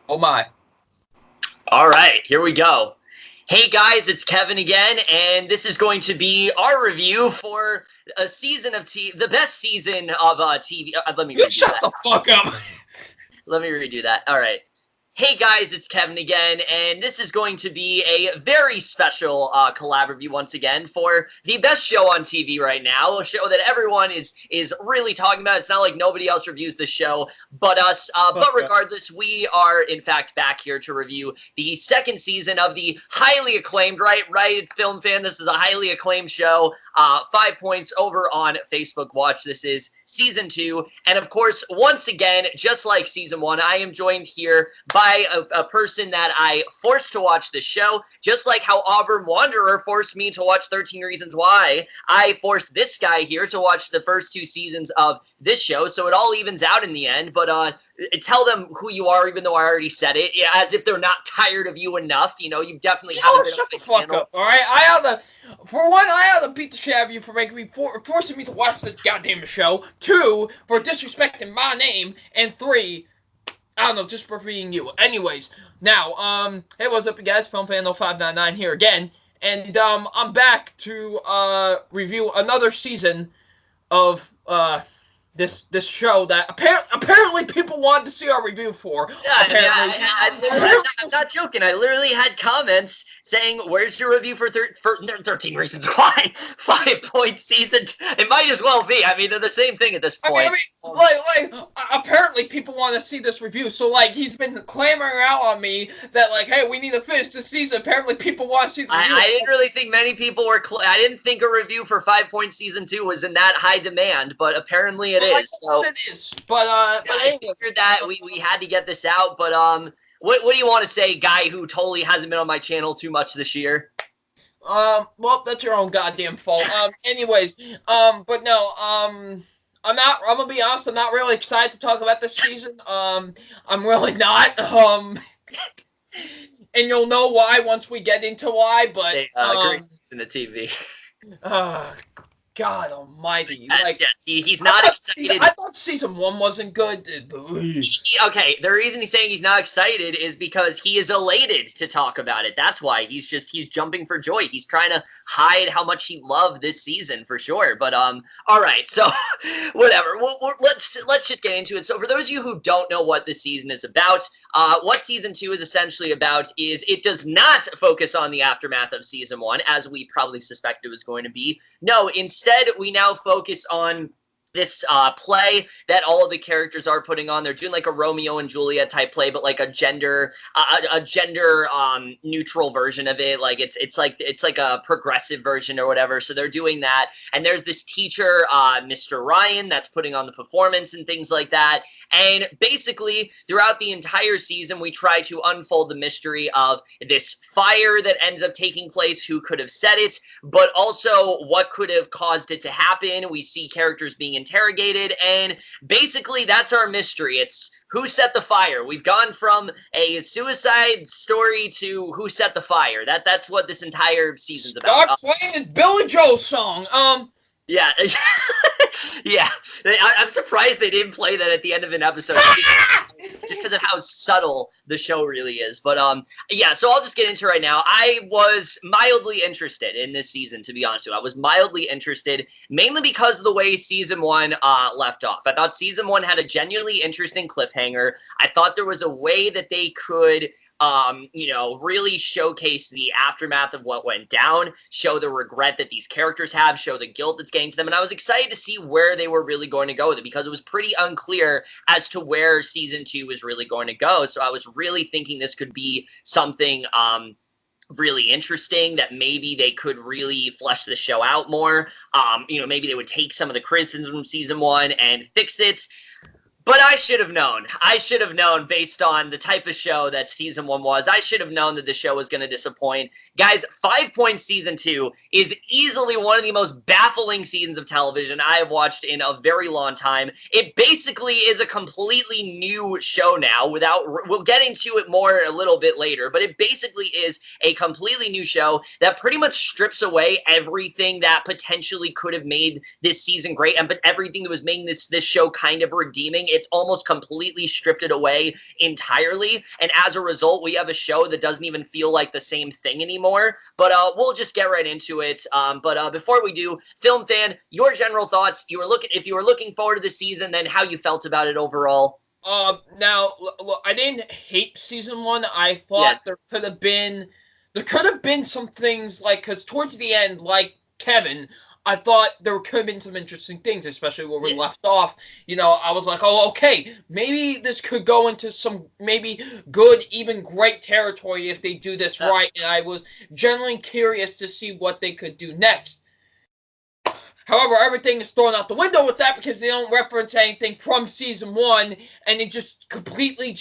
Oh my. All right, here we go. Hey guys, it's Kevin again, and this is going to be our review for a season of the best season of TV. Let me redo Shut the fuck up. Let me redo that. All right. Hey guys, it's Kevin again, and this is going to be a very special collab review once again for the best show on TV right now, a show that everyone is really talking about. It's not like nobody else reviews the show but us, but regardless, we are in fact back here to review the second season of the highly acclaimed, right, Film Fan, this is a highly acclaimed show, 5 points over on Facebook Watch. This is season 2, and of course, once again, just like season 1, I am joined here by a person that I forced to watch this show, just like how Auburn Wanderer forced me to watch 13 Reasons Why. I forced this guy here to watch the first 2 seasons of this show, so it all evens out in the end. But tell them who you are, even though I already said it, as if they're not tired of you enough. You know, you definitely haven't been shut the fuck up, all right? I ought to beat the shit out of you for forcing me to watch this goddamn show. 2, for disrespecting my name, and 3, I don't know, just for being you. Anyways, now, hey, what's up, you guys? FilmFan0599 here again, and I'm back to review another season of this show that apparently people wanted to see our review for. I'm not joking. I literally had comments saying, "Where's your review for 13 Reasons Why?" 5 point season. It might as well be. I mean, they're the same thing at this point. Apparently people want to see this review. So he's been clamoring out on me that hey, we need to finish this season. Apparently people want to see the review. I didn't really think many people were. I didn't think a review for 5 point season 2 was in that high demand, but apparently it is. So, it is. But I figured that we had to get this out. But what do you want to say, guy who totally hasn't been on my channel too much this year? Well, that's your own goddamn fault. Anyways, but no, I'm gonna be honest, I'm not really excited to talk about this season. I'm really not. And you'll know why once we get into why, but great in the TV. God almighty. Yes, he's not excited. I thought season 1 wasn't good. Okay, the reason he's saying he's not excited is because he is elated to talk about it. That's why he's jumping for joy. He's trying to hide how much he loved this season for sure. But all right, so whatever. Let's just get into it. So for those of you who don't know what this season is about, what season 2 is essentially about is it does not focus on the aftermath of season 1, as we probably suspected it was going to be. No, instead we now focus on this play that all of the characters are putting on. They're doing like a Romeo and Juliet type play, but like a gender neutral version of it. Like it's like a progressive version or whatever. So they're doing that, and there's this teacher, Mr. Ryan, that's putting on the performance and things like that. And basically, throughout the entire season, we try to unfold the mystery of this fire that ends up taking place, who could have set it, but also what could have caused it to happen. We see characters being interrogated, and basically that's our mystery. It's who set the fire. We've gone from a suicide story to who set the fire. That's what this entire season's about. Stop playing Billy Joel's song. Yeah. Yeah. I'm surprised they didn't play that at the end of an episode. Just because of how subtle the show really is. But yeah, so I'll just get into it right now. I was mildly interested in this season, to be honest with you. I was mildly interested, mainly because of the way season 1 left off. I thought season 1 had a genuinely interesting cliffhanger. I thought there was a way that they could really showcase the aftermath of what went down, show the regret that these characters have, show the guilt that's getting to them, and I was excited to see where they were really going to go with it, because it was pretty unclear as to where season 2 was really going to go. So I was really thinking this could be something really interesting, that maybe they could really flesh the show out more. Maybe they would take some of the criticisms from season 1 and fix it. But I should have known. I should have known, based on the type of show that season 1 was. I should have known that the show was going to disappoint. Guys, 5 Point season 2 is easily one of the most baffling seasons of television I have watched in a very long time. It basically is a completely new show now. We'll get into it more a little bit later, but it basically is a completely new show that pretty much strips away everything that potentially could have made this season great, and but everything that was making this show kind of redeeming. it's almost completely stripped it away entirely. And as a result, we have a show that doesn't even feel like the same thing anymore. But we'll just get right into it. But before we do, Film Fan, your general thoughts. If you were looking forward to the season, then how you felt about it overall. Now, look, I didn't hate season 1. I thought there could have been some things, like, because towards the end, like Kevin, I thought there could have been some interesting things, especially where we left off. You know, I was like, oh, okay, maybe this could go into some maybe good, even great territory if they do this right. And I was generally curious to see what they could do next. However, everything is thrown out the window with that because they don't reference anything from season 1, and it just completely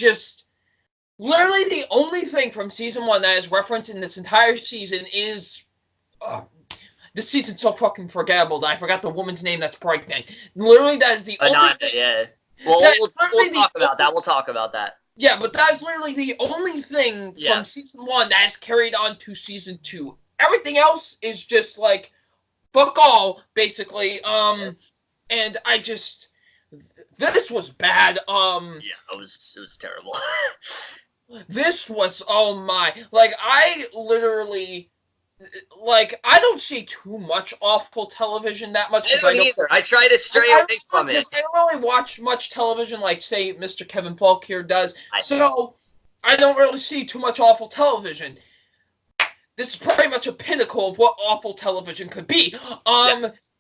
literally the only thing from season 1 that is referenced in this entire season is, this season's so fucking forgettable that I forgot the woman's name that's pregnant. Literally, that is the only thing. Yeah. Well, we'll talk about that. We'll talk about that. Yeah, but that is literally the only thing from season 1 that is carried on to season 2. Everything else is just like, fuck all, basically. And I just, this was bad. It was terrible. This was, oh my, like, I literally, like, I don't see too much awful television that much. I don't either. I try to stray away from it. I don't really watch much television like, say, Mr. Kevin Falk here does. So I don't really see too much awful television. This is pretty much a pinnacle of what awful television could be.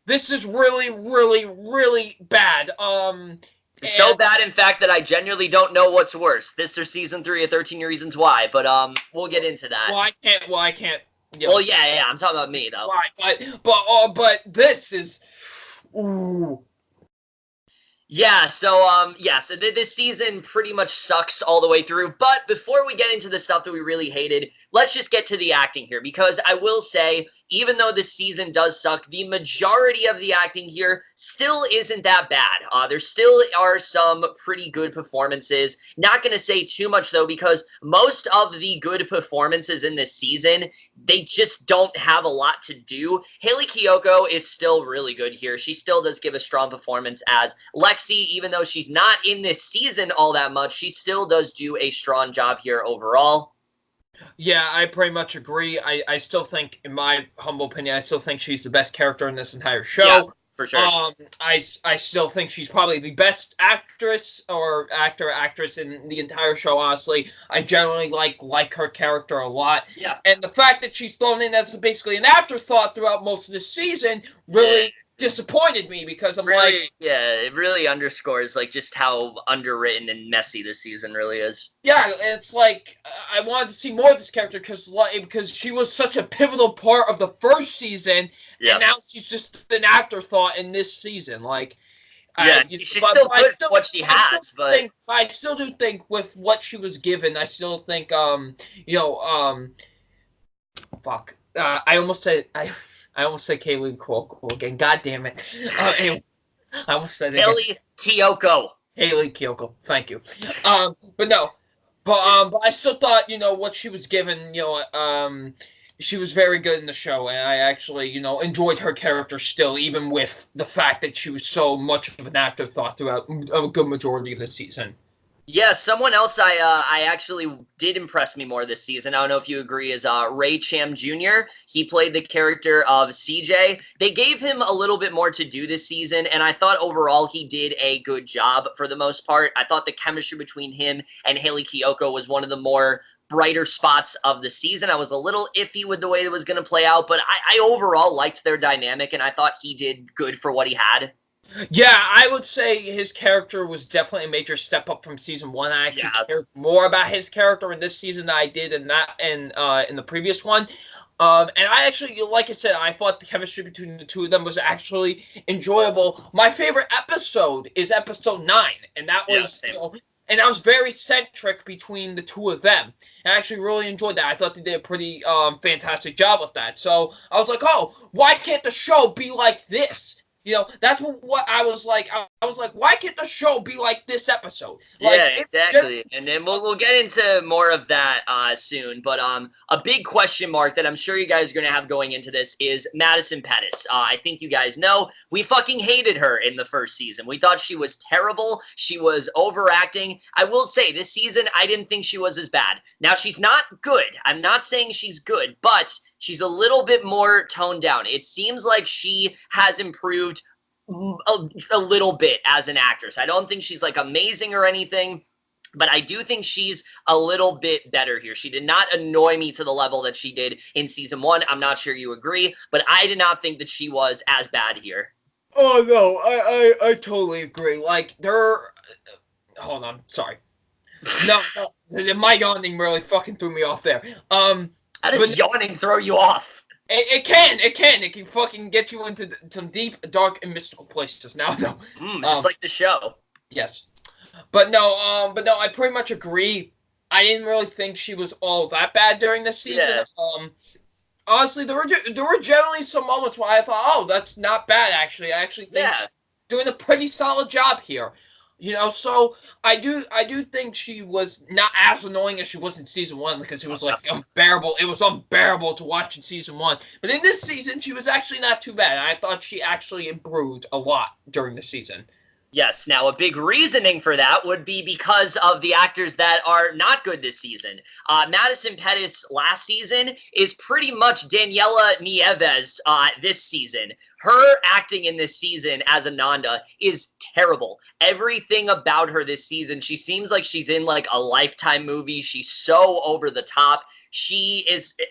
This is really, really, really bad. So bad, in fact, that I genuinely don't know what's worse. This or season 3 of 13 Reasons Why. But we'll get into that. Well, I can't. You know, well, yeah. I'm talking about me though. Right, but this is. Ooh. Yeah, so this season pretty much sucks all the way through. But before we get into the stuff that we really hated, let's just get to the acting here. Because I will say, even though this season does suck, the majority of the acting here still isn't that bad. There still are some pretty good performances. Not going to say too much, though, because most of the good performances in this season, they just don't have a lot to do. Hayley Kiyoko is still really good here. She still does give a strong performance as Lexi, even though she's not in this season all that much, she still does do a strong job here overall. Yeah, I pretty much agree. I still think, in my humble opinion, I still think she's the best character in this entire show. Yeah, for sure. I still think she's probably the best actress or actress in the entire show, honestly. I generally like her character a lot. Yeah. And the fact that she's thrown in as basically an afterthought throughout most of the season really disappointed me, because I'm really, like, it really underscores like just how underwritten and messy this season really is. Yeah, it's like I wanted to see more of this character because she was such a pivotal part of the first season, and now she's just an afterthought in this season. Like, she's still good for what she has, but I still do think with what she was given, I still think I almost said Hayley Kiyoko again. God damn it. Anyway, I almost said it again. Hayley Kiyoko. Hayley Kiyoko. Thank you. But I still thought, what she was given, she was very good in the show, and I actually, enjoyed her character still, even with the fact that she was so much of an afterthought throughout a good majority of the season. Yeah, someone else I actually did impress me more this season, I don't know if you agree, is Ray Cham Jr. He played the character of CJ. They gave him a little bit more to do this season, and I thought overall he did a good job for the most part. I thought the chemistry between him and Hayley Kiyoko was one of the more brighter spots of the season. I was a little iffy with the way it was going to play out, but I overall liked their dynamic, and I thought he did good for what he had. Yeah, I would say his character was definitely a major step up from season 1. I actually cared more about his character in this season than I did in the previous one. And I actually, like I said, I thought the chemistry between the two of them was actually enjoyable. My favorite episode is episode 9, and that was and that was very centric between the two of them. And I actually really enjoyed that. I thought they did a pretty fantastic job with that. So I was like, oh, why can't the show be like this? That's what I was like. I was like, why can't the show be like this episode? Like, Yeah, exactly. And then we'll get into more of that soon. But a big question mark that I'm sure you guys are gonna have going into this is Madison Pettis. I think you guys know we fucking hated her in the first season. We thought she was terrible. She was overacting. I will say this season I didn't think she was as bad. Now she's not good. I'm not saying she's good, but she's a little bit more toned down. It seems like she has improved a little bit as an actress. I don't think she's like amazing or anything, but I do think she's a little bit better here. She did not annoy me to the level that she did in season 1. I'm not sure you agree, but I did not think that she was as bad here. Oh no, I totally agree. Like hold on, sorry. No, my yawning really fucking threw me off there. How does yawning throw you off? It can fucking get you into some deep, dark, and mystical places. Now, no. Just like the show. Yes. But no, I pretty much agree. I didn't really think she was all that bad during this season. Yeah. Honestly, there were generally some moments where I thought, oh, that's not bad, actually. I actually think she's doing a pretty solid job here. So I do think she was not as annoying as she was in season 1 because it was like unbearable. It was unbearable to watch in season 1. But in this season, she was actually not too bad. I thought she actually improved a lot during the season. Yes. Now, a big reasoning for that would be because of the actors that are not good this season. Madison Pettis last season is pretty much Daniella Nieves this season. Her acting in this season as Ananda is terrible. Everything about her this season, she seems like she's in like a Lifetime movie. She's so over the top.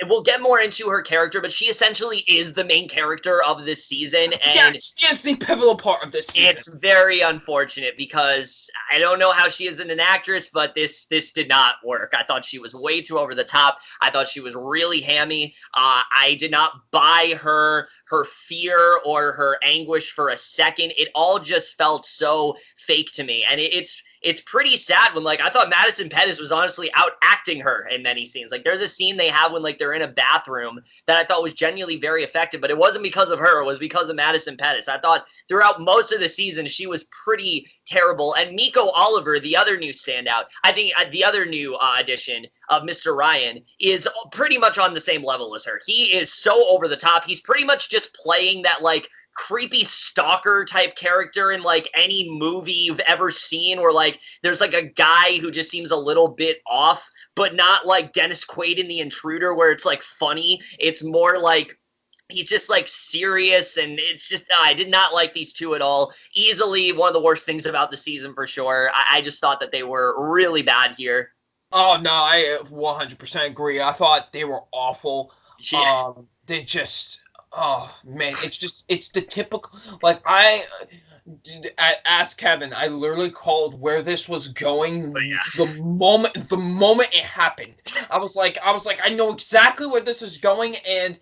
We'll get more into her character, but she essentially is the main character of this season. And she is the pivotal part of this season. It's very unfortunate because I don't know how she is an actress, but this did not work. I thought she was way too over the top. I thought she was really hammy. I did not buy her fear or her anguish for a second. It all just felt so fake to me. And it's pretty sad when, like, I thought Madison Pettis was honestly out acting her in many scenes. Like, there's a scene they have when, like, they're in a bathroom that I thought was genuinely very effective, but it wasn't because of her. It was because of Madison Pettis. I thought throughout most of the season, she was pretty terrible. And Myko Oliver, the other new standout, I think the other new addition of Mr. Ryan, is pretty much on the same level as her. He is so over the top. He's pretty much just playing that, like, creepy stalker type character in like any movie you've ever seen, where like there's like a guy who just seems a little bit off, but not like Dennis Quaid in The Intruder where it's like funny. It's more like he's just like serious, and it's just I did not like these two at all. Easily one of the worst things about the season for sure. I just thought that they were really bad here. Oh no, I 100% agree. I thought they were awful. Yeah. They just Oh man, it's the typical, like I asked Kevin, I literally called where this was going the moment it happened. I was like I know exactly where this is going, and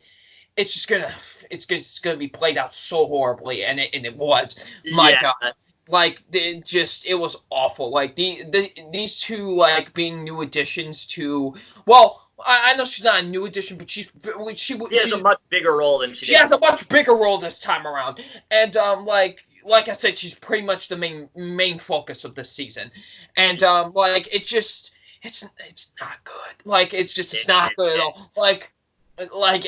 it's gonna be played out so horribly, and it was. My God. Like it was awful. Like these two like being new additions to, well, I know she's not a new addition, but she has a much bigger role than she has a much bigger role this time around. And like I said, she's pretty much the main focus of this season. And like it's not good. Like it's not good at all. Like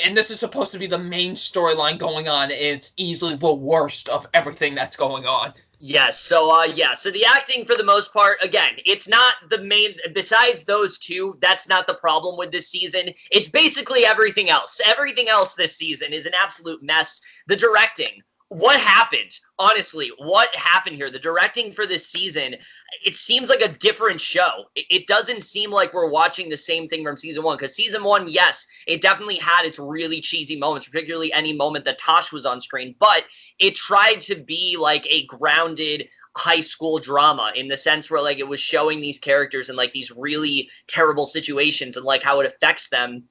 and this is supposed to be the main storyline going on. It's easily the worst of everything that's going on. Yes, so the acting for the most part, again, it's not the main, besides those two, that's not the problem with this season. It's basically everything else. Everything else this season is an absolute mess. The directing, what happened? Honestly, what happened here? The directing for this season, it seems like a different show. It doesn't seem like we're watching the same thing from season 1, because season 1, yes, it definitely had its really cheesy moments, particularly any moment that Tosh was on screen, but it tried to be like a grounded high school drama in the sense where like it was showing these characters in like these really terrible situations and like how it affects them.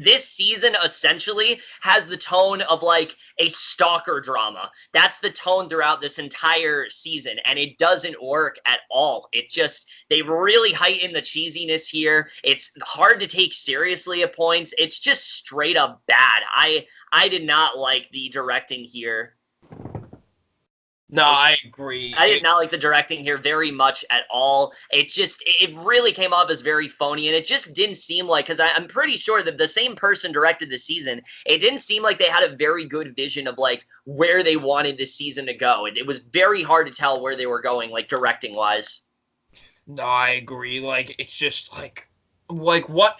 This season essentially has the tone of like a stalker drama. That's the tone throughout this entire season, and it doesn't work at all. They really heighten the cheesiness here. It's hard to take seriously at points. It's just straight up bad. I did not like the directing here. No, I agree. I did not like the directing here very much at all. It really came off as very phony, and it just didn't seem like, because I'm pretty sure that the same person directed the season, it didn't seem like they had a very good vision of, like, where they wanted this season to go. It was very hard to tell where they were going, like, directing-wise. No, I agree. Like, it's just, like what?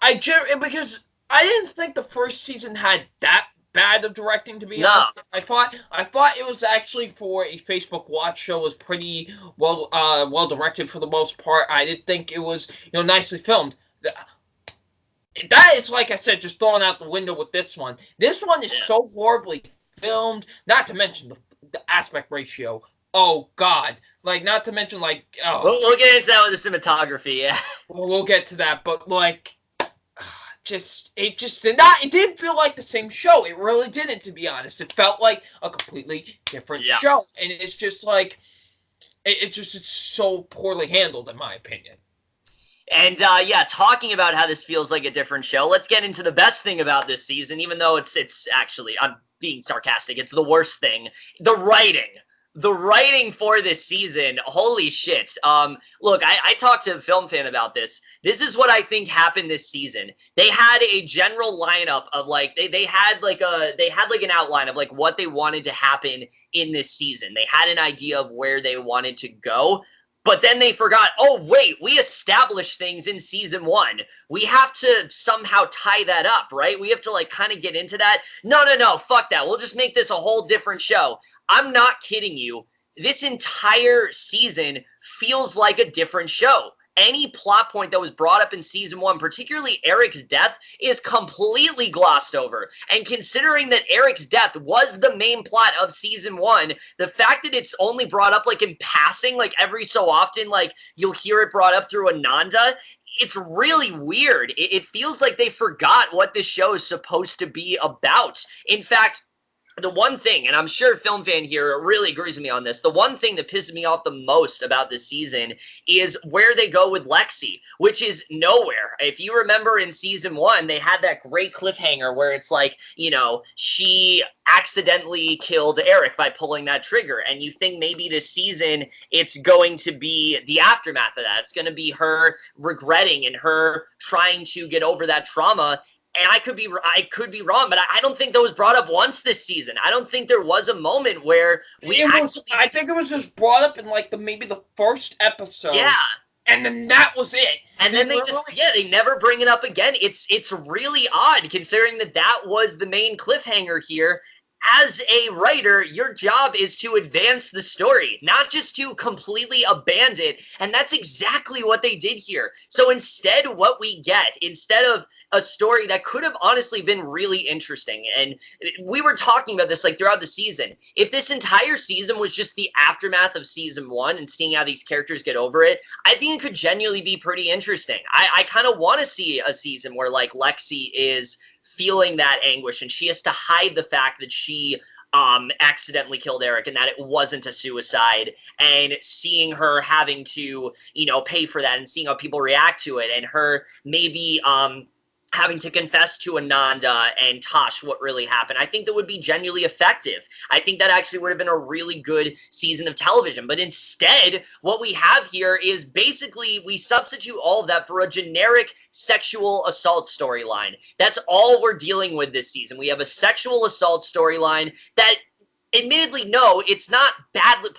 Because I didn't think the first season had that bad of directing, to be honest. I thought it was actually, for a Facebook Watch show, was pretty well directed for the most part. I did think it was, nicely filmed. That is, like I said, just thrown out the window with this one. This one is so horribly filmed, not to mention the aspect ratio. Oh, God. Like, not to mention, like... Oh. We'll get into that with the cinematography, yeah. We'll get to that, but, like... It didn't feel like the same show. It really didn't, to be honest. It felt like a completely different show. And it's just like, it's so poorly handled, in my opinion. And, talking about how this feels like a different show, let's get into the best thing about this season, even though it's actually, I'm being sarcastic, it's the worst thing. The writing. The writing for this season, holy shit. Look, I talked to FilmFan about this. This is what I think happened this season. They had a general lineup of, like, they had an outline of, like, what they wanted to happen in this season. They had an idea of where they wanted to go. But then they forgot, oh, wait, we established things in season 1. We have to somehow tie that up, right? We have to, like, kind of get into that. No, fuck that. We'll just make this a whole different show. I'm not kidding you. This entire season feels like a different show. Any plot point that was brought up in season 1, particularly Eric's death, is completely glossed over. And considering that Eric's death was the main plot of season 1, the fact that it's only brought up, like, in passing, like, every so often, like, you'll hear it brought up through Ananda, it's really weird. It feels like they forgot what this show is supposed to be about. In fact, the one thing, and I'm sure FilmFan here really agrees with me on this, the one thing that pisses me off the most about this season is where they go with Lexi, which is nowhere. If you remember in season 1, they had that great cliffhanger where it's like, she accidentally killed Eric by pulling that trigger, and you think maybe this season it's going to be the aftermath of that. It's going to be her regretting and her trying to get over that trauma. And I could be wrong, but I don't think that was brought up once this season. I don't think there was a moment where I think it was just brought up in, like, maybe the first episode. Yeah. And then that was it. And then they never bring it up again. It's really odd, considering that was the main cliffhanger here. As a writer, your job is to advance the story, not just to completely abandon it. And that's exactly what they did here. So instead, what we get, instead of a story that could have honestly been really interesting, and we were talking about this, like, throughout the season, if this entire season was just the aftermath of season 1 and seeing how these characters get over it, I think it could genuinely be pretty interesting. I kind of want to see a season where, like, Lexi is feeling that anguish and she has to hide the fact that she accidentally killed Eric and that it wasn't a suicide, and seeing her having to, pay for that and seeing how people react to it, and her maybe having to confess to Ananda and Tosh what really happened. I think that would be genuinely effective. I think that actually would have been a really good season of television. But instead, what we have here is basically we substitute all of that for a generic sexual assault storyline. That's all we're dealing with this season. We have a sexual assault storyline that, admittedly, no, it's not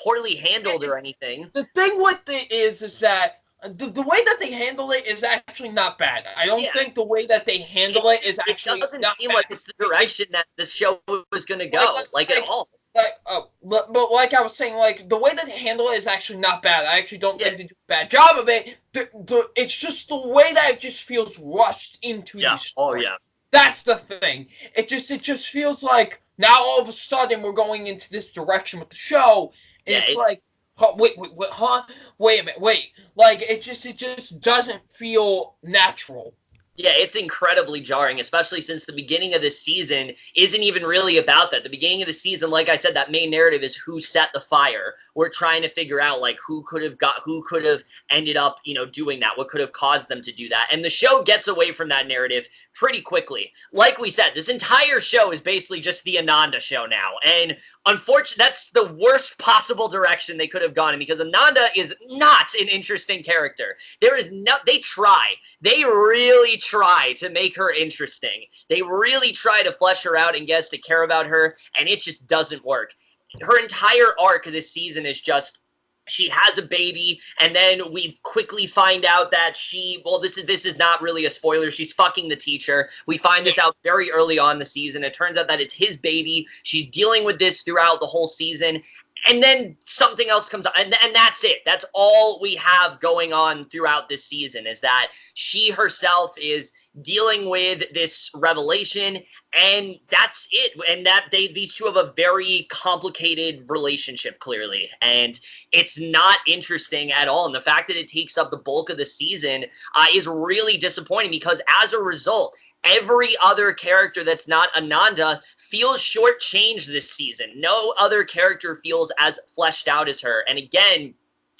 poorly handled or anything. The thing with it is that the way that they handle it is actually not bad. I don't think the way that they handle it is actually not bad. It doesn't seem like it's the direction that the show was going to go, at all. But like I was saying, like, the way that they handle it is actually not bad. I actually don't think they do a bad job of it. It's just the way that it just feels rushed into the story. Oh, yeah. That's the thing. It just feels like now all of a sudden we're going into this direction with the show, and it's like, wait, wait a minute, wait. Like, it just doesn't feel natural. Yeah, it's incredibly jarring, especially since the beginning of this season isn't even really about that. The beginning of the season, like I said, that main narrative is who set the fire. We're trying to figure out, like, who could have ended up, doing that, what could have caused them to do that. And the show gets away from that narrative pretty quickly. Like we said, this entire show is basically just the Ananda show now. And Unfortunately, that's the worst possible direction they could have gone in, because Ananda is not an interesting character. There is no, they really try to make her interesting. They really try to flesh her out and get us to care about her, and it just doesn't work. Her entire arc this season is just, she has a baby, and then we quickly find out that this is not really a spoiler, she's fucking the teacher. We find this out very early on in the season. It turns out that it's his baby. She's dealing with this throughout the whole season, and then something else comes up, and that's it. That's all we have going on throughout this season, is that she herself is dealing with this revelation, and that's it. And that these two have a very complicated relationship, clearly, and it's not interesting at all. And the fact that it takes up the bulk of the season is really disappointing, because as a result, every other character that's not Ananda feels shortchanged this season. No other character feels as fleshed out as her. And again,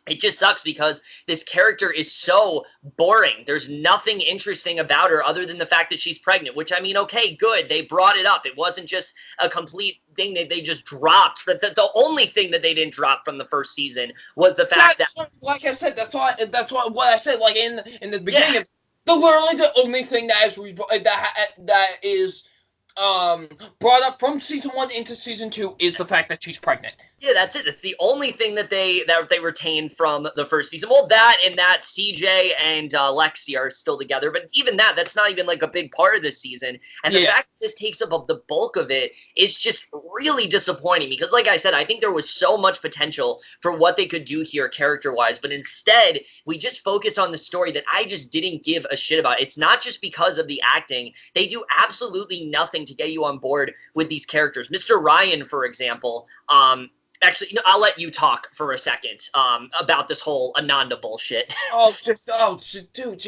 it just sucks, because this character is so boring. There's nothing interesting about her other than the fact that she's pregnant, which, I mean, okay, good. They brought it up. It wasn't just a complete thing that they just dropped. But the only thing that they didn't drop from the first season was the fact that, like I said, that's what I said, like, in the beginning. Yeah. Literally the only thing that is brought up from season 1 into season 2 is the fact that she's pregnant. Yeah, that's it. It's the only thing that they retained from the first season. Well, that and that CJ and Lexi are still together, but even that's not even like a big part of this season. And the fact that this takes up the bulk of it is just really disappointing, because, like I said, I think there was so much potential for what they could do here character-wise, but instead we just focus on the story that I just didn't give a shit about. It's not just because of the acting. They do absolutely nothing to get you on board with these characters. Mr. Ryan, for example, actually, I'll let you talk for a second about this whole Ananda bullshit. Dude,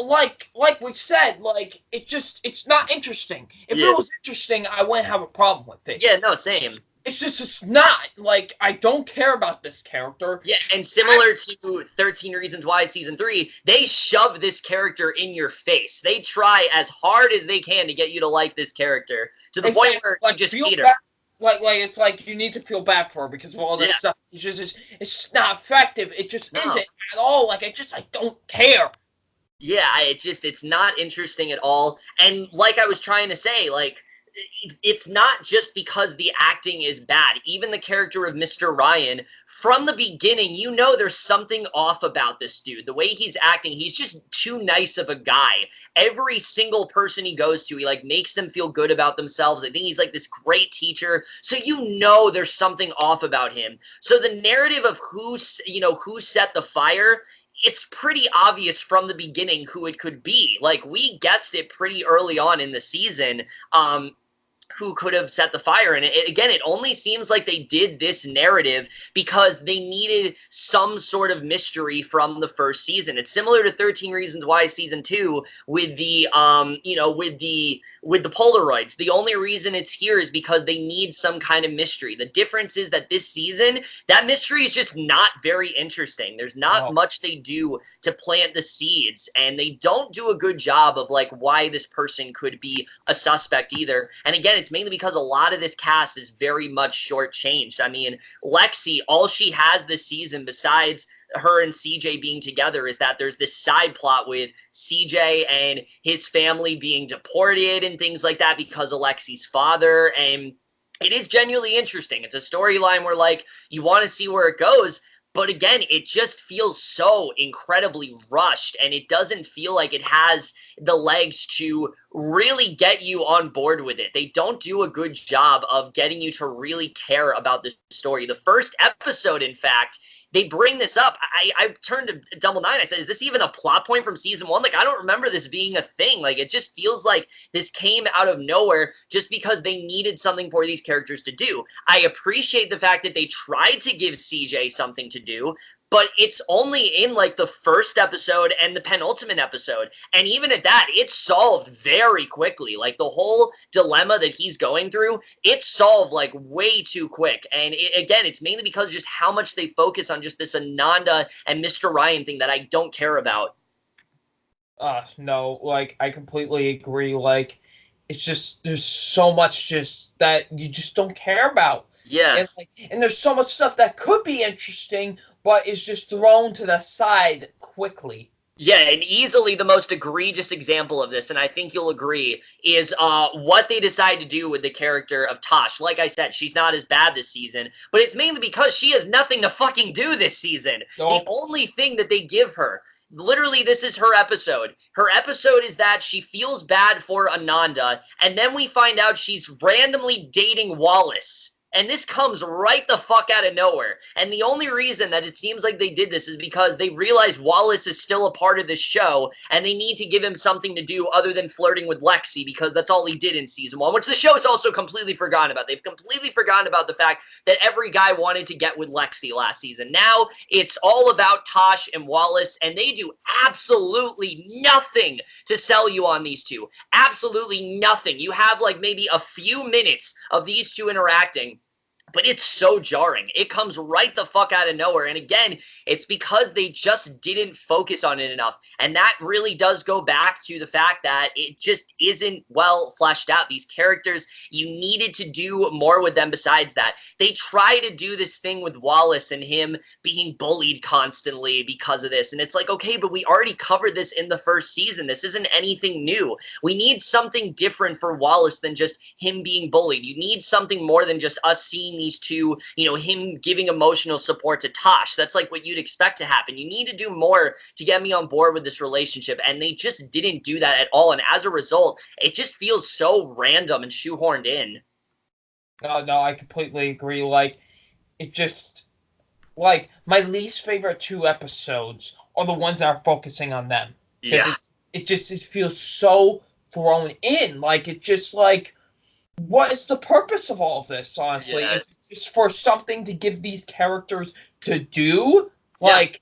like we said, like, it's not interesting. If it was interesting, I wouldn't have a problem with it. Yeah, no, same. It's not. Like, I don't care about this character. Yeah, and similar to 13 Reasons Why Season 3, they shove this character in your face. They try as hard as they can to get you to like this character, to the point where you just hate her. Like, it's like you need to feel bad for her because of all this stuff. It's just not effective. It just isn't at all. Like, I don't care. Yeah, it's not interesting at all. And like I was trying to say, like, it's not just because the acting is bad. Even the character of Mr. Ryan, from the beginning, you know there's something off about this dude. The way he's acting, he's just too nice of a guy. Every single person he goes to, he, like, makes them feel good about themselves. I think he's, like, this great teacher. So you know there's something off about him. So the narrative of who set the fire, it's pretty obvious from the beginning who it could be. Like, we guessed it pretty early on in the season, who could have set the fire. And it only seems like they did this narrative because they needed some sort of mystery from the first season. It's similar to 13 Reasons Why Season 2 with the with the Polaroids. The only reason it's here is because they need some kind of mystery. The difference is that this season, that mystery is just not very interesting. There's not much they do to plant the seeds, and they don't do a good job of, like, why this person could be a suspect either. And again, it's mainly because a lot of this cast is very much shortchanged. I mean, Lexi, all she has this season besides her and CJ being together is that there's this side plot with CJ and his family being deported and things like that because of Lexi's father. And it is genuinely interesting. It's a storyline where, like, you want to see where it goes. But again, it just feels so incredibly rushed, and it doesn't feel like it has the legs to really get you on board with it. They don't do a good job of getting you to really care about this story. The first episode, in fact, they bring this up. I turned to Double Nine. I said, is this even a plot point from season 1? Like, I don't remember this being a thing. Like, it just feels like this came out of nowhere just because they needed something for these characters to do. I appreciate the fact that they tried to give CJ something to do, but it's only in, like, the first episode and the penultimate episode. And even at that, it's solved very quickly. Like, the whole dilemma that he's going through, it's solved, like, way too quick. And again, it's mainly because just how much they focus on just this Ananda and Mr. Ryan thing that I don't care about. No, like, I completely agree. Like, it's just, there's so much just that you just don't care about. Yeah. And there's so much stuff that could be interesting, but is just thrown to the side quickly. Yeah, and easily the most egregious example of this, and I think you'll agree, is what they decide to do with the character of Tosh. Like I said, she's not as bad this season, but it's mainly because she has nothing to fucking do this season. Nope. The only thing that they give her, literally, this is her episode. Her episode is that she feels bad for Ananda, and then we find out she's randomly dating Wallace. And this comes right the fuck out of nowhere. And the only reason that it seems like they did this is because they realize Wallace is still a part of this show, and they need to give him something to do other than flirting with Lexi, because that's all he did in season 1, which the show has also completely forgotten about. They've completely forgotten about the fact that every guy wanted to get with Lexi last season. Now it's all about Tosh and Wallace, and they do absolutely nothing to sell you on these two. Absolutely nothing. You have like maybe a few minutes of these two interacting, but it's so jarring. It comes right the fuck out of nowhere. And again, it's because they just didn't focus on it enough. And that really does go back to the fact that it just isn't well fleshed out. These characters, you needed to do more with them besides that. They try to do this thing with Wallace and him being bullied constantly because of this. And it's like, okay, but we already covered this in the first season. This isn't anything new. We need something different for Wallace than just him being bullied. You need something more than just us seeing these two, you know, him giving emotional support to Tosh. That's like what you'd expect to happen. You need to do more to get me on board with this relationship, and they just didn't do that at all. And as a result, it just feels so random and shoehorned in. No, I completely agree. Like, it just, like, my least favorite 2 episodes are the ones that are focusing on them. Yeah. It feels so thrown in. Like, it just, like, what is the purpose of all of this, honestly? Yeah. Is it just for something to give these characters to do? Like,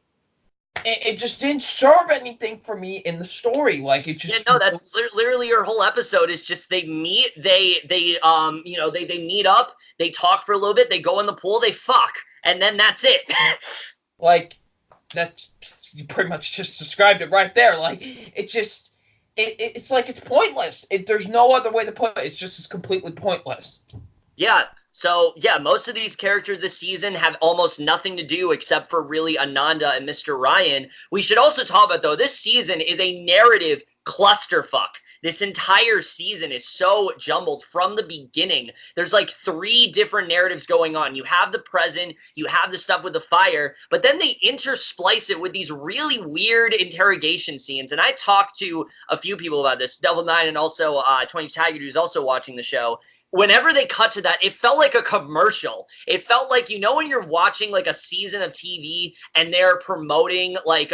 it just didn't serve anything for me in the story. Like, it just... Yeah, no, that's literally your whole episode is just they meet, they meet up, they talk for a little bit, they go in the pool, they fuck, and then that's it. Like, that's... You pretty much just described it right there. Like, it just... It's like it's pointless. There's no other way to put it. It's just completely pointless. Yeah. So, yeah, most of these characters this season have almost nothing to do except for really Ananda and Mr. Ryan. We should also talk about, though, this season is a narrative clusterfuck. This entire season is so jumbled from the beginning. There's like 3 different narratives going on. You have the present, you have the stuff with the fire, but then they intersplice it with these really weird interrogation scenes. And I talked to a few people about this, Double Nine and also 20 Taggart, who's also watching the show. Whenever they cut to that, it felt like a commercial. It felt like, you know, when you're watching like a season of TV and they're promoting like,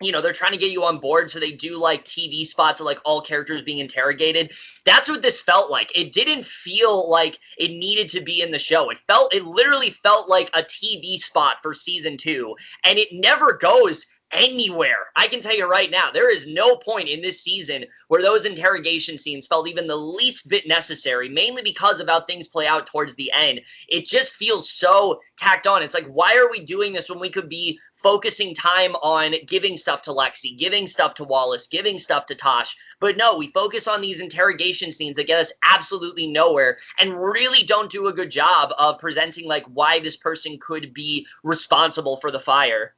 you know, they're trying to get you on board, so they do like TV spots of like all characters being interrogated. That's what this felt like. It didn't feel like it needed to be in the show. It literally felt like a TV spot for season 2, and it never goes anywhere. I can tell you right now, there is no point in this season where those interrogation scenes felt even the least bit necessary, mainly because of how things play out towards the end. It just feels so tacked on. It's like, why are we doing this when we could be focusing time on giving stuff to Lexi, giving stuff to Wallace, giving stuff to Tosh? But no, we focus on these interrogation scenes that get us absolutely nowhere and really don't do a good job of presenting like why this person could be responsible for the fire.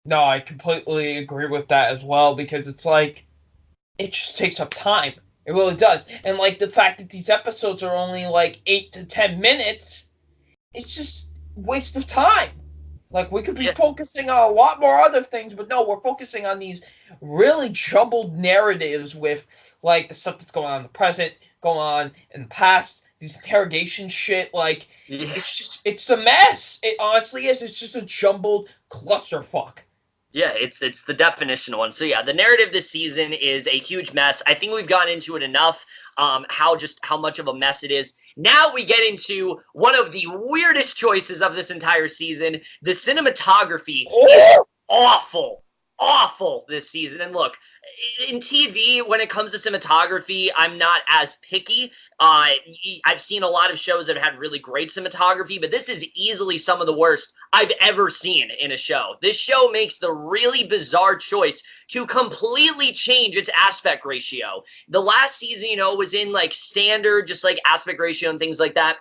No, I completely agree with that as well, because it's like, it just takes up time. It really does. And like the fact that these episodes are only like 8 to 10 minutes, it's just a waste of time. Like, we could be focusing on a lot more other things, but no, we're focusing on these really jumbled narratives with like the stuff that's going on in the present, going on in the past, these interrogation shit. Like, it's a mess. It honestly is. It's just a jumbled clusterfuck. Yeah, it's the definition one. So yeah, the narrative this season is a huge mess. I think we've gotten into it enough, how much of a mess it is. Now we get into one of the weirdest choices of this entire season. The cinematography is awful this season. And look, in TV, when it comes to cinematography, I'm not as picky. I've seen a lot of shows that have had really great cinematography, but this is easily some of the worst I've ever seen in a show. This show makes the really bizarre choice to completely change its aspect ratio. The last season, you know, was in like standard, just like aspect ratio and things like that.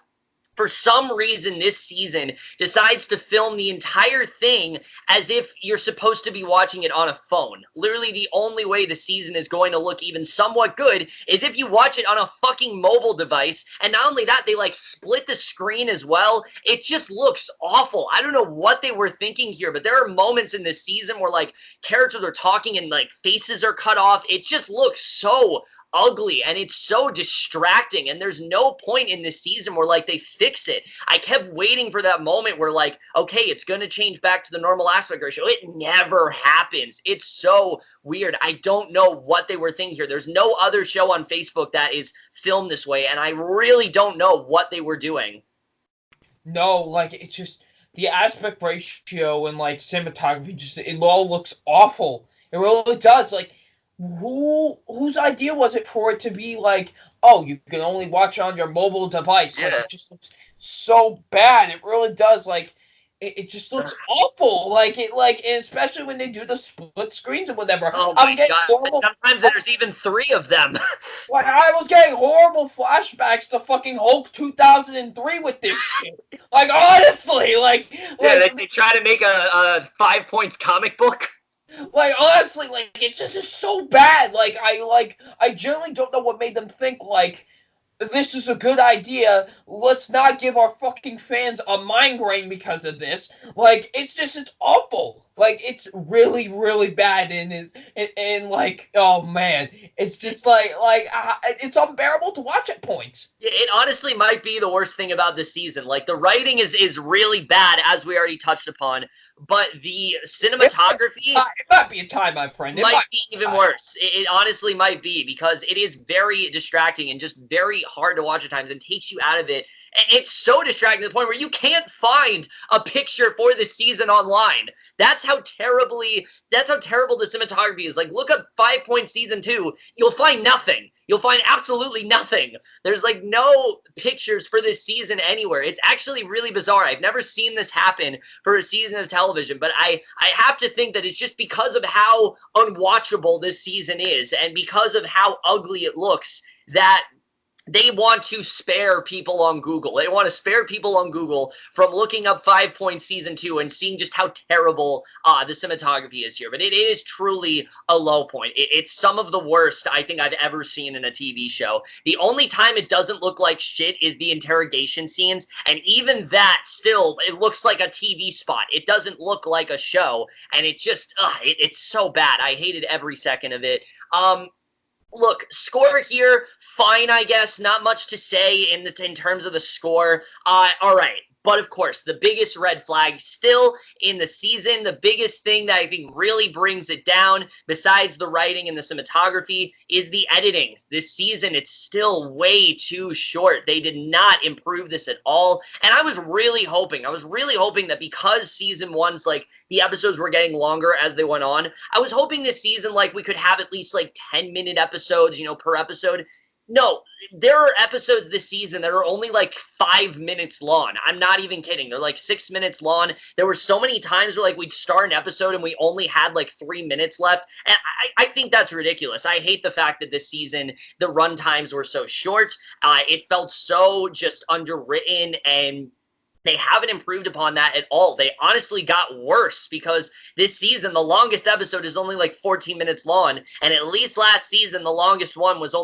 for some reason this season decides to film the entire thing as if you're supposed to be watching it on a phone. Literally the only way the season is going to look even somewhat good is if you watch it on a fucking mobile device. And not only that, they like split the screen as well. It just looks awful. I don't know what they were thinking here, but there are moments in this season where like characters are talking and like faces are cut off. It just looks so ugly and it's so distracting, and there's no point in this season where like they fix it. I kept waiting for that moment where like, okay, it's going to change back to the normal aspect ratio. It never happens. It's so weird. I don't know what they were thinking here. There's no other show on Facebook that is filmed this way, and I really don't know what they were doing. No, like, it's just the aspect ratio and like cinematography, just it all looks awful. It really does. Like, whose idea was it for it to be like, oh, you can only watch on your mobile device? Yeah. Like, it just looks so bad. It really does. Like, it just looks awful. Like, and especially when they do the split screens or whatever. Oh my god! Sometimes there's even 3 of them. Like, I was getting horrible flashbacks to fucking Hulk 2003 with this shit. Like, honestly, like yeah, they try to make a 5 points comic book. Like, honestly, like, it's so bad. Like, I generally don't know what made them think, like, this is a good idea. Let's not give our fucking fans a migraine because of this. Like, it's awful. Like, it's really, really bad, and like, oh man, it's just like it's unbearable to watch at points. Yeah, it honestly might be the worst thing about this season. Like, the writing is really bad, as we already touched upon, but the cinematography... It might be a tie, my friend. It might be even worse. It honestly might be, because it is very distracting and just very hard to watch at times and takes you out of it. And it's so distracting to the point where you can't find a picture for the season online. That's how terrible the cinematography is. Like, look up 5 Point Season 2. You'll find nothing. You'll find absolutely nothing. There's like no pictures for this season anywhere. It's actually really bizarre. I've never seen this happen for a season of television, but I have to think that it's just because of how unwatchable this season is and because of how ugly it looks that they want to spare people on Google. They want to spare people on Google from looking up 5 Point Season 2 and seeing just how terrible the cinematography is here. But it is truly a low point. It's some of the worst I think I've ever seen in a TV show. The only time it doesn't look like shit is the interrogation scenes. And even that, still, it looks like a TV spot. It doesn't look like a show. And it just, it's so bad. I hated every second of it. Look, score here, fine, I guess. Not much to say in terms of the score. All right. But of course, the biggest red flag still in the season, the biggest thing that I think really brings it down, besides the writing and the cinematography, is the editing. This season, it's still way too short. They did not improve this at all. And I was really hoping that because season 1's like the episodes were getting longer as they went on, I was hoping this season like we could have at least like 10-minute episodes, per episode. No, there are episodes this season that are only like 5 minutes long. I'm not even kidding. They're like 6 minutes long. There were so many times where like we'd start an episode and we only had like 3 minutes left. And I think that's ridiculous. I hate the fact that this season the run times were so short. It felt so just underwritten, and they haven't improved upon that at all. They honestly got worse, because this season, the longest episode is only like 14 minutes long. And at least last season, the longest one was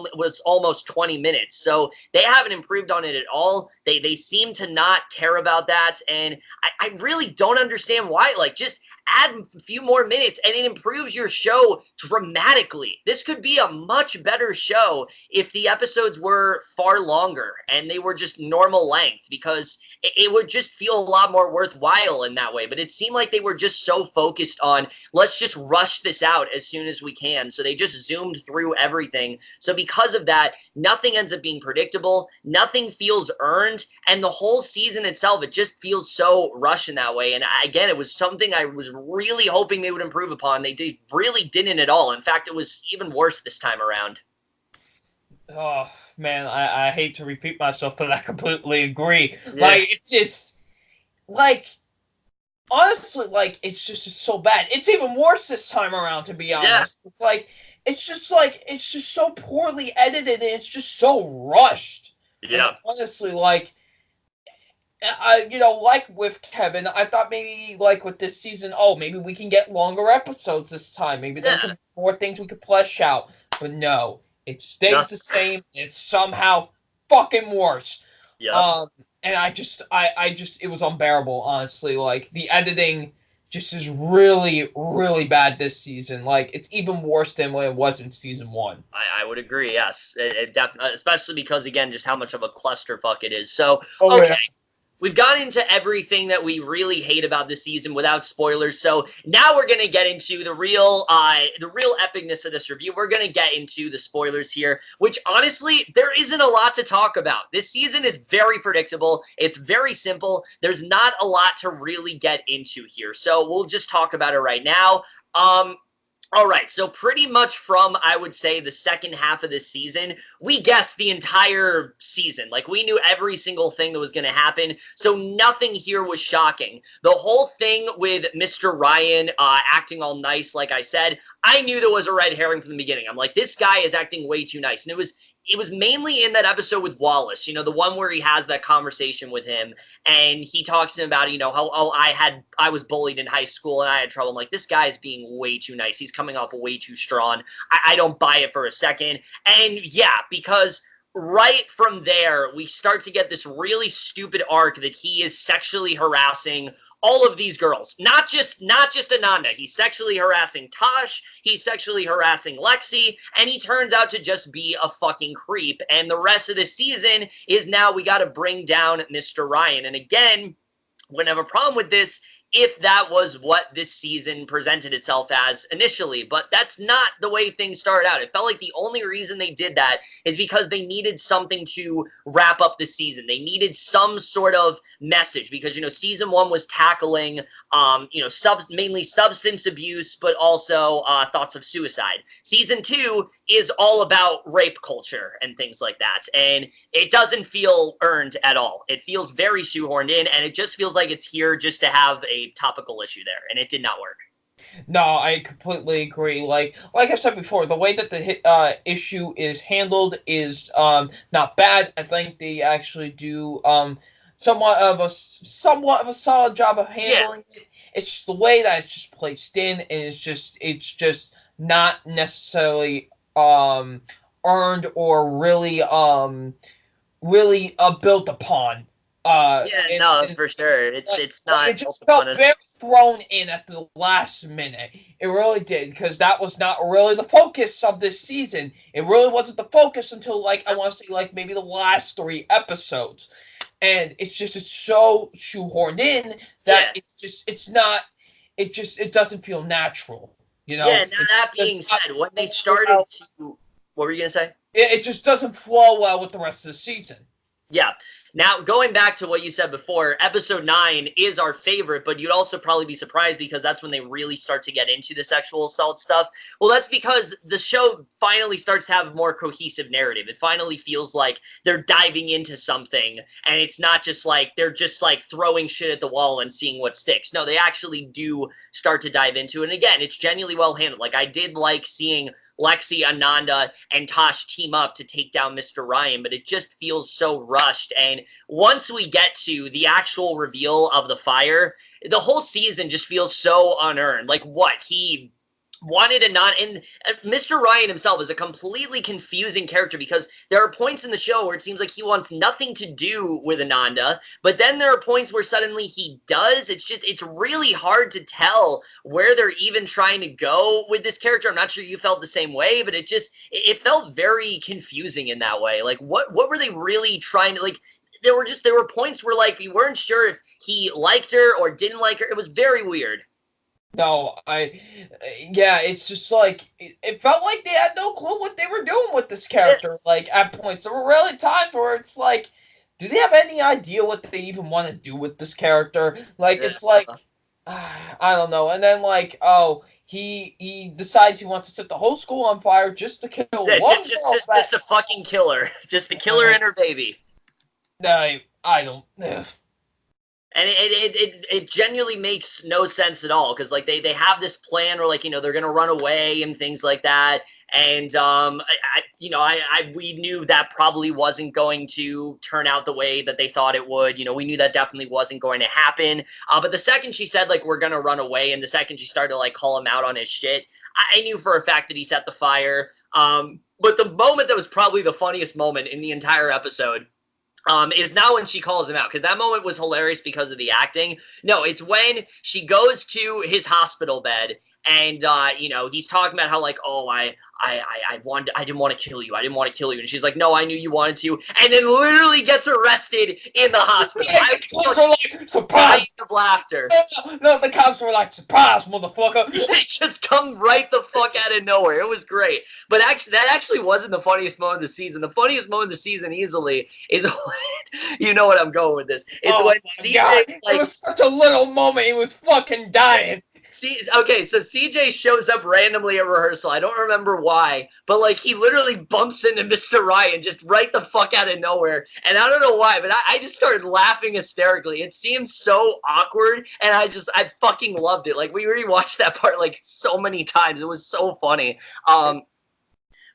almost 20 minutes. So they haven't improved on it at all. They seem to not care about that. And I really don't understand why. Like, just add a few more minutes and it improves your show dramatically. This could be a much better show if the episodes were far longer and they were just normal length, because it would just feel a lot more worthwhile in that way. But it seemed like they were just so focused on, let's just rush this out as soon as we can. So they just zoomed through everything. So because of that, nothing ends up being predictable. Nothing feels earned. And the whole season itself, it just feels so rushed in that way. And again, it was something I was really hoping they would improve upon. They really didn't at all. In fact, it was even worse this time around. Oh, man, I hate to repeat myself, but I completely agree. Yeah. Like, it's just, like, honestly, like, it's just so bad. It's even worse this time around, to be honest. Yeah. It's just so poorly edited, and it's just so rushed. Yeah. And honestly, like, like with Kevin, I thought maybe, like, with this season, maybe we can get longer episodes this time. Maybe there can be more things we could flesh out. But no, it stays the same. It's somehow fucking worse. Yep. And I just, it was unbearable, honestly. Like, the editing just is really, really bad this season. Like, it's even worse than when it was in season 1. I would agree, yes. It definitely, especially because, again, just how much of a clusterfuck it is. So, Oh, okay. yeah. We've gone into everything that we really hate about this season without spoilers. So now we're going to get into the real epicness of this review. We're going to get into the spoilers here, which honestly, there isn't a lot to talk about. This season is very predictable. It's very simple. There's not a lot to really get into here. So we'll just talk about it right now. All right, so pretty much from, I would say, the second half of this season, we guessed the entire season. Like, we knew every single thing that was going to happen, so nothing here was shocking. The whole thing with Mr. Ryan acting all nice, like I said, I knew there was a red herring from the beginning. I'm like, this guy is acting way too nice. And it was mainly in that episode with Wallace, the one where he has that conversation with him, and he talks to him about, how, I was bullied in high school and I had trouble. I'm like, this guy is being way too nice. He's coming off way too strong. I don't buy it for a second. And yeah, because right from there, we start to get this really stupid arc that he is sexually harassing all of these girls, not just Ananda. He's sexually harassing Tosh, he's sexually harassing Lexi, and he turns out to just be a fucking creep. And the rest of the season is now we got to bring down Mr. Ryan. And again, wouldn't have a problem with this if that was what this season presented itself as initially, but that's not the way things started out. It felt like the only reason they did that is because they needed something to wrap up the season. They needed some sort of message because, season 1 was tackling, mainly substance abuse, but also thoughts of suicide. Season 2 is all about rape culture and things like that, and it doesn't feel earned at all. It feels very shoehorned in, and it just feels like it's here just to have a topical issue there, and it did not work. No, I completely agree. Like I said before, the way that the issue is handled is not bad. I think they actually do somewhat of a solid job of handling it. It's just the way that it's just placed in, and it's just not necessarily earned or really built upon. For sure. It's not. It just felt very thrown in at the last minute. It really did, because that was not really the focus of this season. It really wasn't the focus until, I want to say, maybe the last 3 episodes. And it's so shoehorned in that it doesn't feel natural. Yeah, now that being said, when they started to... What were you going to say? It just doesn't flow well with the rest of the season. Yeah. Now, going back to what you said before, episode 9 is our favorite, but you'd also probably be surprised because that's when they really start to get into the sexual assault stuff. Well, that's because the show finally starts to have a more cohesive narrative. It finally feels like they're diving into something, and it's not just like they're just throwing shit at the wall and seeing what sticks. No, they actually do start to dive into it. And again, it's genuinely well handled. I did like seeing Lexi, Ananda, and Tosh team up to take down Mr. Ryan, but it just feels so rushed. And once we get to the actual reveal of the fire, the whole season just feels so unearned. He wanted to not... And Mr. Ryan himself is a completely confusing character because there are points in the show where it seems like he wants nothing to do with Ananda, but then there are points where suddenly he does. It's really hard to tell where they're even trying to go with this character. I'm not sure you felt the same way, but it felt very confusing in that way. What were they really trying to... There were points where we weren't sure if he liked her or didn't like her. It was very weird. No, it's just it felt like they had no clue what they were doing with this character. At points, there were really times where it's do they have any idea what they even want to do with this character? I don't know. And then he decides he wants to set the whole school on fire just to kill one girl. Just to fucking kill her. Just to kill her and her baby. No, I don't. And it genuinely makes no sense at all, because like they have this plan where, like, you know, they're gonna run away and things like that. And we knew that probably wasn't going to turn out the way that they thought it would. You know, we knew that definitely wasn't going to happen. But the second she said, like, we're gonna run away, and the second she started to, like, call him out on his shit, I knew for a fact that he set the fire. But the moment that was probably the funniest moment in the entire episode is now when she calls him out, because that moment was hilarious because of the acting. No, it's when she goes to his hospital bed, and he's talking about how, like, oh, I didn't want to kill you. I didn't want to kill you. And she's like, no, I knew you wanted to. And then literally gets arrested in the hospital. The cops were like, surprise! Of laughter. No, the cops were like, surprise, motherfucker. They just come right the fuck out of nowhere. It was great. But actually, that actually wasn't the funniest moment of the season. The funniest moment of the season easily is when, you know what I'm going with this. It's when CJ, God. like, it was such a little moment. He was fucking dying. Okay, so CJ shows up randomly at rehearsal. I don't remember why, but like he literally bumps into Mr. Ryan just right the fuck out of nowhere. And I don't know why, but I just started laughing hysterically. It seemed so awkward, and I fucking loved it. Like, we rewatched that part like so many times. It was so funny.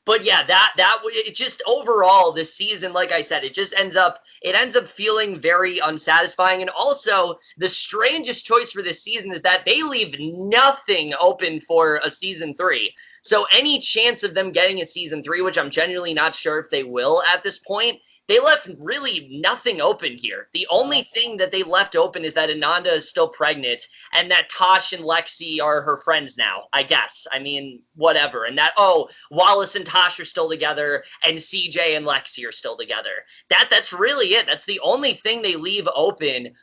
But yeah, it just overall this season, like I said, it ends up feeling very unsatisfying. And also, the strangest choice for this season is that they leave nothing open for a season 3. So any chance of them getting a season 3, which I'm genuinely not sure if they will at this point, they left really nothing open here. The only thing that they left open is that Ananda is still pregnant, and that Tosh and Lexi are her friends now, I guess. I mean, whatever. And that, Wallace and Tosh are still together, and CJ and Lexi are still together. That's really it. That's the only thing they leave open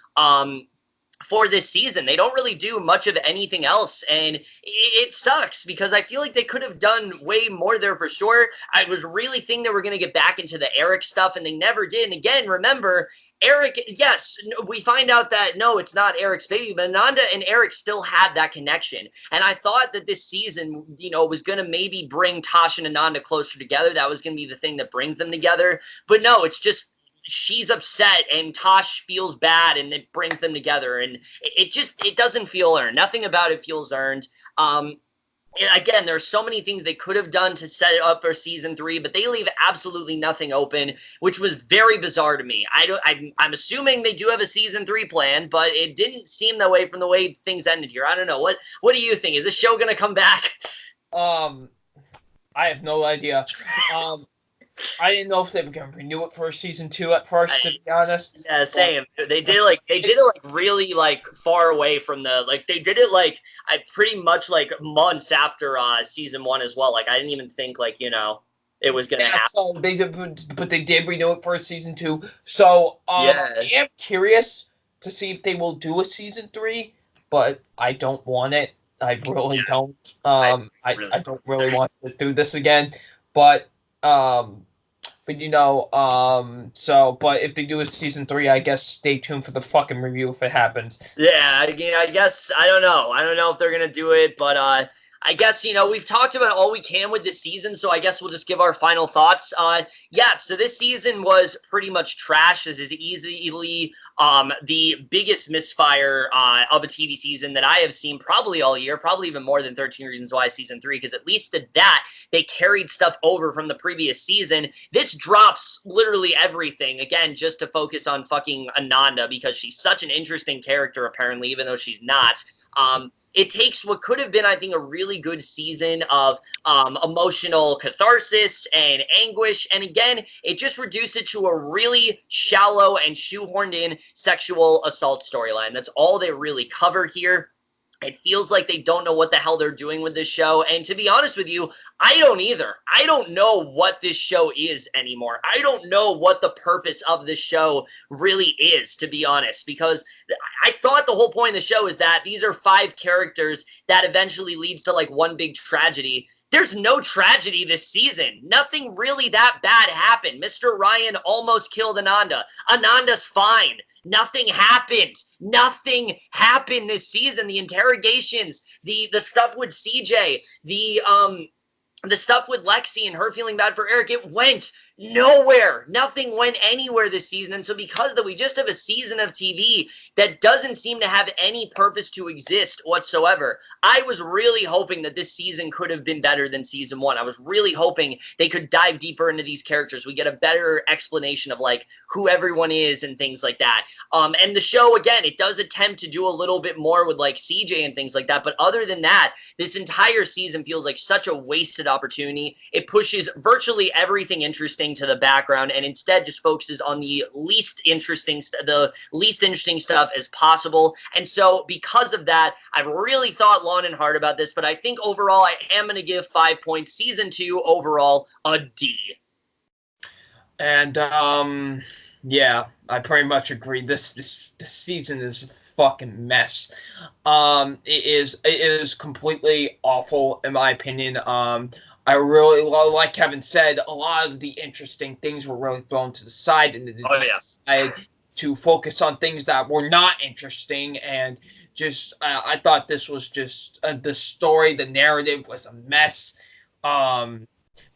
for this season. They don't really do much of anything else, and it sucks because I feel like they could have done way more there for sure. I was really thinking they were going to get back into the Eric stuff, and they never did. And again, remember, Eric, yes, we find out that, no, it's not Eric's baby, but Ananda and Eric still had that connection. And I thought that this season, was going to maybe bring Tosh and Ananda closer together. That was going to be the thing that brings them together. But no, it's just, she's upset and Tosh feels bad, and it brings them together, and it doesn't feel earned. Nothing about it feels earned. Again, there are so many things they could have done to set it up for season 3, but they leave absolutely nothing open, which was very bizarre to me. I'm assuming they do have a season 3 plan, but it didn't seem that way from the way things ended here. I don't know. What do you think? Is this show gonna come back? I have no idea. I didn't know if they were going to renew it for season 2 at first, to be honest. Yeah, same. They did it really far away from they did it pretty much months after season 1 as well. Like, I didn't even think it was going to happen. So but they did renew it for season 2. So I am curious to see if they will do a season 3, but I don't want it. I really don't. I don't really want to do this again, but if they do a season 3, I guess stay tuned for the fucking review if it happens. Yeah, I guess, I don't know. I don't know if they're going to do it, but I guess, we've talked about all we can with this season, so I guess we'll just give our final thoughts. So this season was pretty much trash. This is easily the biggest misfire of a TV season that I have seen probably all year, probably even more than 13 Reasons Why season 3, because at least at that, they carried stuff over from the previous season. This drops literally everything, again, just to focus on fucking Ananda, because she's such an interesting character, apparently, even though she's not. It takes what could have been, I think, a really good season of emotional catharsis and anguish, and again, it just reduced it to a really shallow and shoehorned in sexual assault storyline. That's all they really covered here. It feels like they don't know what the hell they're doing with this show. And to be honest with you, I don't either. I don't know what this show is anymore. I don't know what the purpose of this show really is, to be honest, because I thought the whole point of the show is that these are 5 characters that eventually leads to one big tragedy. There's no tragedy this season. Nothing really that bad happened. Mr. Ryan almost killed Ananda. Ananda's fine. Nothing happened. Nothing happened this season. The interrogations, the stuff with CJ, the stuff with Lexi and her feeling bad for Eric, it went nowhere. Nothing went anywhere this season. And so because we just have a season of TV that doesn't seem to have any purpose to exist whatsoever, I was really hoping that this season could have been better than season 1. I was really hoping they could dive deeper into these characters. We get a better explanation of like who everyone is and things like that. And the show, again, it does attempt to do a little bit more with like CJ and things like that. But other than that, this entire season feels like such a wasted opportunity. It pushes virtually everything interesting to the background and instead just focuses on the least interesting stuff as possible. And so because of that, I've really thought long and hard about this, but I think overall I am going to give 5 points. Season 2 overall a D. And yeah, I pretty much agree. This season is a fucking mess. It is completely awful in my opinion. I really, like Kevin said, a lot of the interesting things were really thrown to the side and decided to focus on things that were not interesting. And just, I thought this was just the story, the narrative was a mess.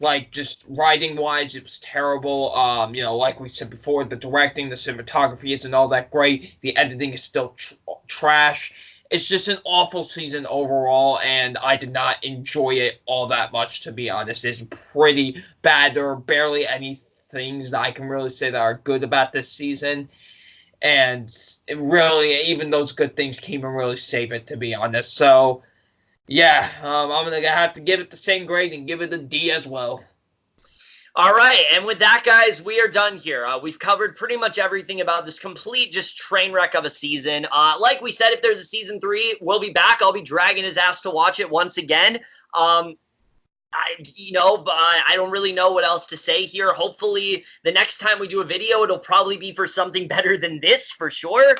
Like just writing wise, it was terrible. You know, like we said before, the directing, the cinematography isn't all that great. The editing is still trash. It's just an awful season overall, and I did not enjoy it all that much, to be honest. It's pretty bad. There are barely any things that I can really say that are good about this season. And it really, even those good things can't even really save it, to be honest. So, yeah, I'm going to have to give it the same grade and give it a D as well. All right, and with that, guys, we are done here. We've covered pretty much everything about this complete just train wreck of a season. Like we said, if there's a season 3, we'll be back. I'll be dragging his ass to watch it once again. I don't really know what else to say here. Hopefully, the next time we do a video, it'll probably be for something better than this, for sure.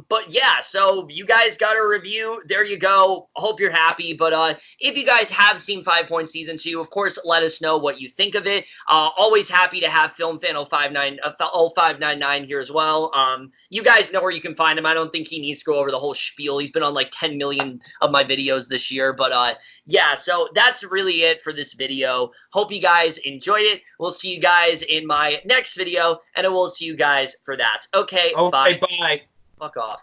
But yeah, so you guys got a review. There you go. I hope you're happy. But if you guys have seen 5 Point Season 2, of course, let us know what you think of it. Always happy to have FilmFan0599 here as well. You guys know where you can find him. I don't think he needs to go over the whole spiel. He's been on like 10 million of my videos this year. But yeah, so that's really it for this video. Hope you guys enjoyed it. We'll see you guys in my next video, and I will see you guys for that. Okay, bye. Bye. Fuck off.